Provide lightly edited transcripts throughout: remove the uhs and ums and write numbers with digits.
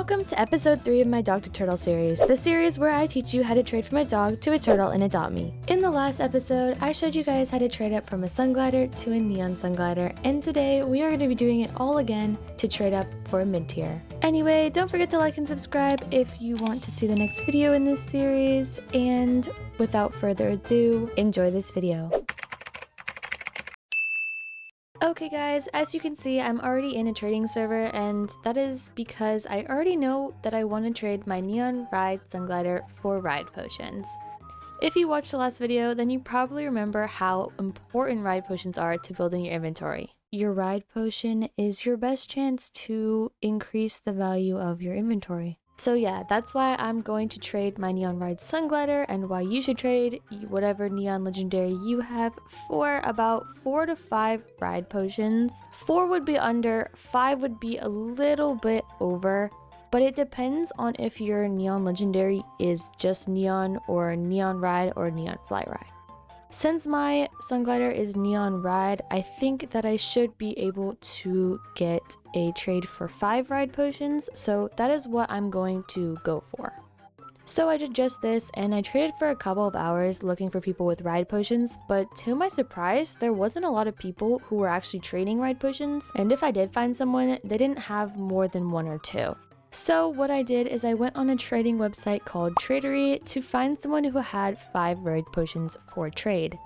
Welcome to episode 3 of my Dog to Turtle series, the series where I teach you how to trade from a dog to a turtle in Adopt Me. In the last episode, I showed you guys how to trade up from a sun glider to a neon sun glider, and today we are going to be doing it all again to trade up for a mid-tier. Anyway, don't forget to like and subscribe if you want to see the next video in this series, and without further ado, enjoy this video. Okay guys, as you can see, I'm already in a trading server, and that is because I already know that I want to trade my Neon Ride Sunglider for ride potions. If you watched the last video, then you probably remember how important ride potions are to building your inventory. Your ride potion is your best chance to increase the value of your inventory. So yeah, that's why I'm going to trade my Neon Ride Sunglider, and why you should trade whatever Neon Legendary you have for about 4 to 5 ride potions. 4 would be under, 5 would be a little bit over, but it depends on if your Neon Legendary is just Neon or Neon Ride or Neon Fly Ride. Since my Sunglider is Neon Ride, I think that I should be able to get a trade for 5 ride potions, so that is what I'm going to go for. So I did just this, and I traded for a couple of hours looking for people with ride potions, but to my surprise, there wasn't a lot of people who were actually trading ride potions, and if I did find someone, they didn't have more than 1 or 2. So what I did is I went on a trading website called Tradery to find someone who had 5 ride potions for trade.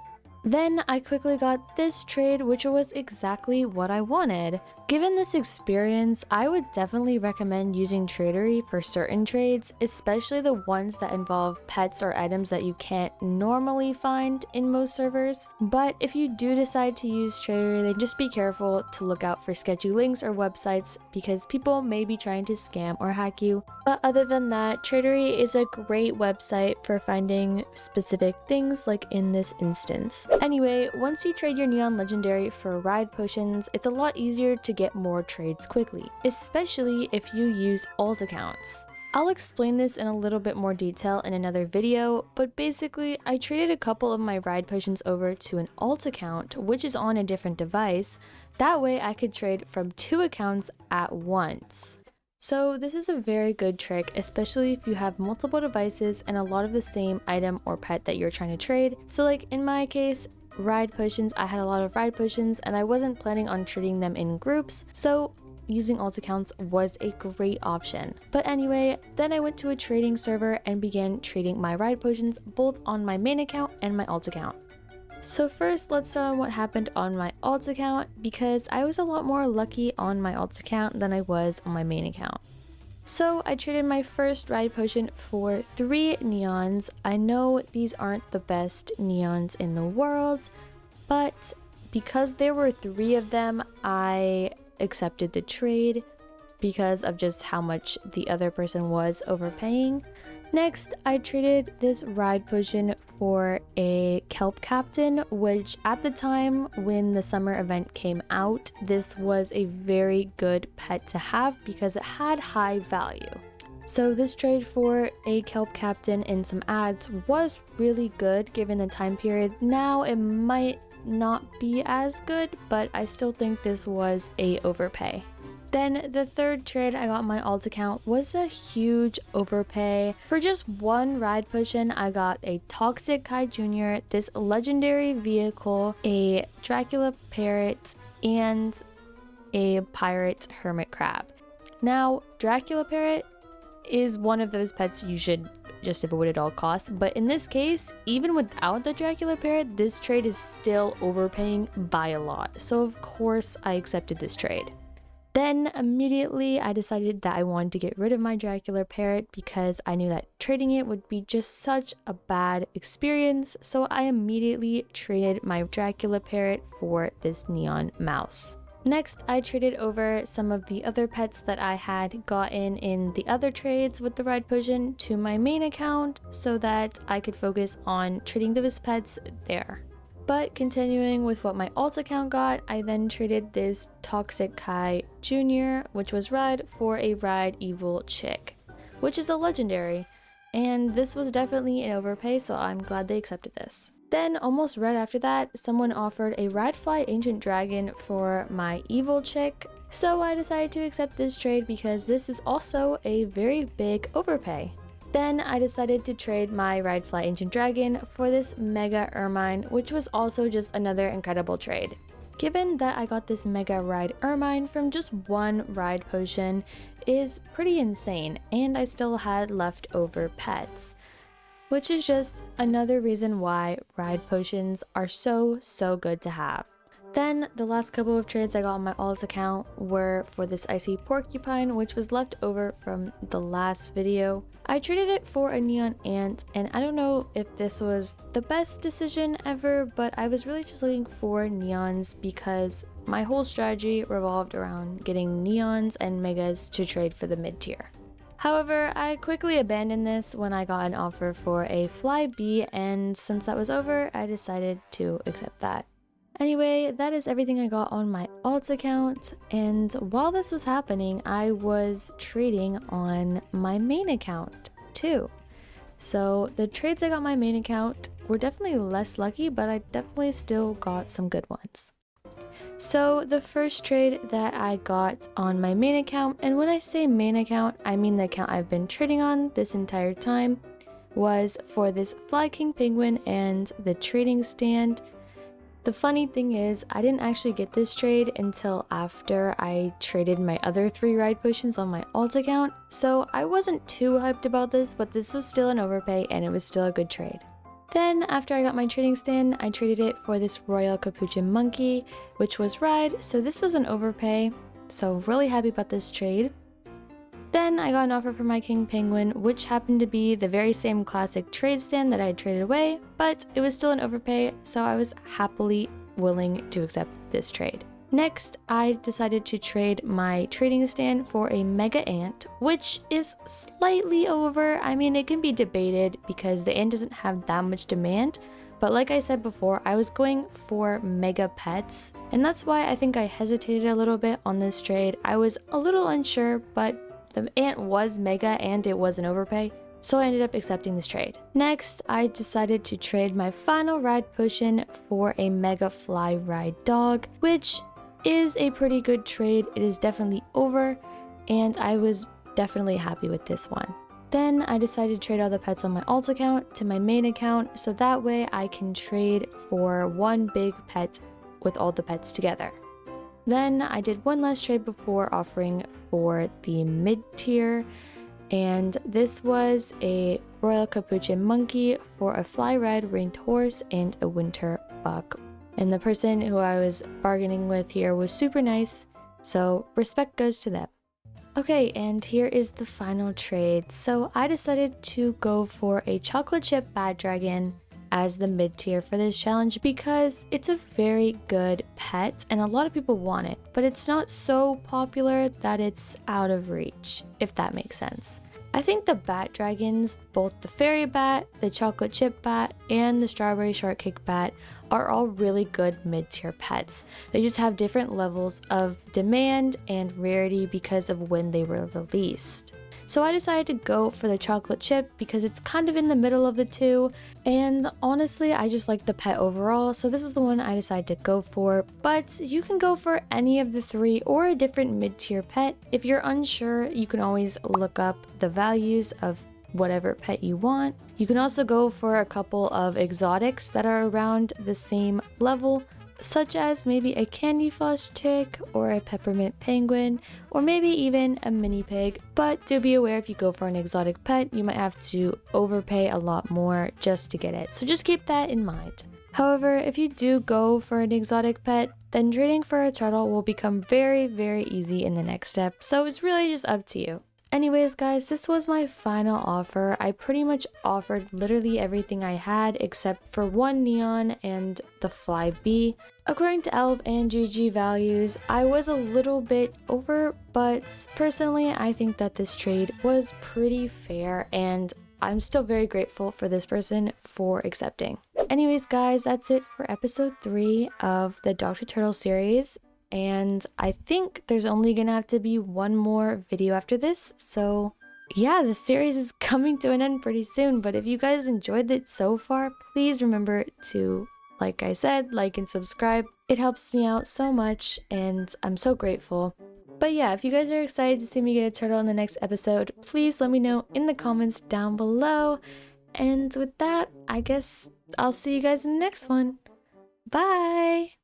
Then I quickly got this trade, which was exactly what I wanted. Given this experience, I would definitely recommend using Tradery for certain trades, especially the ones that involve pets or items that you can't normally find in most servers. But if you do decide to use Tradery, then just be careful to look out for sketchy links or websites, because people may be trying to scam or hack you. But other than that, Tradery is a great website for finding specific things, like in this instance. Anyway, once you trade your Neon Legendary for ride potions, it's a lot easier to get more trades quickly, especially if you use alt accounts. I'll explain this in a little bit more detail in another video, but basically I traded a couple of my ride potions over to an alt account, which is on a different device. That way I could trade from 2 accounts at once. So this is a very good trick, especially if you have multiple devices and a lot of the same item or pet that you're trying to trade. So like in my case, ride potions, I had a lot of ride potions and I wasn't planning on trading them in groups, so using alt accounts was a great option. But anyway, then I went to a trading server and began trading my ride potions both on my main account and my alt account. So first, let's start on what happened on my alt account, because I was a lot more lucky on my alt account than I was on my main account. So I traded my first ride potion for 3 neons. I know these aren't the best neons in the world, but because there were 3 of them, I accepted the trade because of just how much the other person was overpaying. Next, I traded this ride potion for a kelp captain, which at the time when the summer event came out, this was a very good pet to have because it had high value. So this trade for a kelp captain and some ads was really good given the time period. Now it might not be as good, but I still think this was a overpay. Then the third trade I got on my alt account was a huge overpay. For just 1 ride potion, I got a Toxic Kai Jr., this legendary vehicle, a Dracula parrot, and a pirate hermit crab. Now, Dracula parrot is one of those pets you should just avoid at all costs, but in this case, even without the Dracula parrot, this trade is still overpaying by a lot. So of course I accepted this trade. Then immediately I decided that I wanted to get rid of my Dracula parrot because I knew that trading it would be just such a bad experience, so I immediately traded my Dracula parrot for this neon mouse. Next, I traded over some of the other pets that I had gotten in the other trades with the ride potion to my main account so that I could focus on trading those pets there. But continuing with what my alt account got, I then traded this Toxic Kai Jr., which was ride, for a ride evil chick, which is a legendary. And this was definitely an overpay, so I'm glad they accepted this. Then almost right after that, someone offered a ride fly ancient dragon for my evil chick, So I decided to accept this trade because this is also a very big overpay. Then I decided to trade my Ride Fly Ancient Dragon for this Mega Ermine, which was also just another incredible trade. Given that I got this Mega Ride Ermine from just one ride potion is pretty insane, and I still had leftover pets, which is just another reason why ride potions are so good to have. Then the last couple of trades I got on my alt account were for this icy porcupine, which was left over from the last video. I traded it for a neon ant, and I don't know if this was the best decision ever, but I was really just looking for neons because my whole strategy revolved around getting neons and megas to trade for the mid tier. However, I quickly abandoned this when I got an offer for a fly bee, and since that was over, I decided to accept that. Anyway, that is everything I got on my alt account, and while this was happening, I was trading on my main account too. So the trades I got on my main account were definitely less lucky, but I definitely still got some good ones. So the first trade that I got on my main account, and when I say main account, I mean the account I've been trading on this entire time, was for this Fly King Penguin and the trading stand. The funny thing is, I didn't actually get this trade until after I traded my other 3 ride potions on my alt account, so I wasn't too hyped about this, but this was still an overpay and it was still a good trade. Then after I got my trading stand, I traded it for this Royal Capuchin Monkey, which was ride, so this was an overpay, so really happy about this trade. Then I got an offer for my King Penguin, which happened to be the very same classic trade stand that I had traded away, but it was still an overpay, so I was happily willing to accept this trade. Next, I decided to trade my trading stand for a Mega Ant, which is slightly over. I mean, it can be debated because the ant doesn't have that much demand, but like I said before, I was going for mega pets, and that's why I think I hesitated a little bit on this trade. I was a little unsure, but the ant was mega and it was an overpay, so I ended up accepting this trade. Next, I decided to trade my final ride potion for a Mega Fly Ride Dog, which is a pretty good trade. It is definitely over, and I was definitely happy with this one. Then I decided to trade all the pets on my alt account to my main account, so that way I can trade for one big pet with all the pets together. Then I did one last trade before offering for the mid tier, and this was a Royal Capuchin Monkey for a Fly Ride Ringed Horse and a Winter Buck. And the person who I was bargaining with here was super nice, so respect goes to them. Okay, and here is the final trade. So I decided to go for a Chocolate Chip Bad Dragon as the mid tier for this challenge because it's a very good pet and a lot of people want it, but it's not so popular that it's out of reach, if that makes sense. I think the bat dragons, both the fairy bat, the chocolate chip bat, and the strawberry shortcake bat, are all really good mid-tier pets. They just have different levels of demand and rarity because of when they were released. So I decided to go for the chocolate chip because it's kind of in the middle of the two, and honestly I just like the pet overall, so this is the one I decided to go for. But you can go for any of the 3 or a different mid-tier pet. If you're unsure, you can always look up the values of whatever pet you want. You can also go for a couple of exotics that are around the same level, such as maybe a candy floss chick or a peppermint penguin, or maybe even a mini pig. But do be aware, if you go for an exotic pet, you might have to overpay a lot more just to get it, so just keep that in mind. However, if you do go for an exotic pet, then trading for a turtle will become very easy in the next step, so it's really just up to you. Anyways guys, this was my final offer. I pretty much offered literally everything I had except for one neon and the fly bee. According to ELF and GG values, I was a little bit over, but personally I think that this trade was pretty fair and I'm still very grateful for this person for accepting. Anyways guys, that's it for episode 3 of the Dr. Turtle series. And I think there's only gonna have to be one more video after this, so yeah, the series is coming to an end pretty soon. But if you guys enjoyed it so far, please remember to, like I said, like and subscribe. It helps me out so much and I'm so grateful. But yeah, if you guys are excited to see me get a turtle in the next episode, please let me know in the comments down below. And with that, I guess I'll see you guys in the next one. Bye!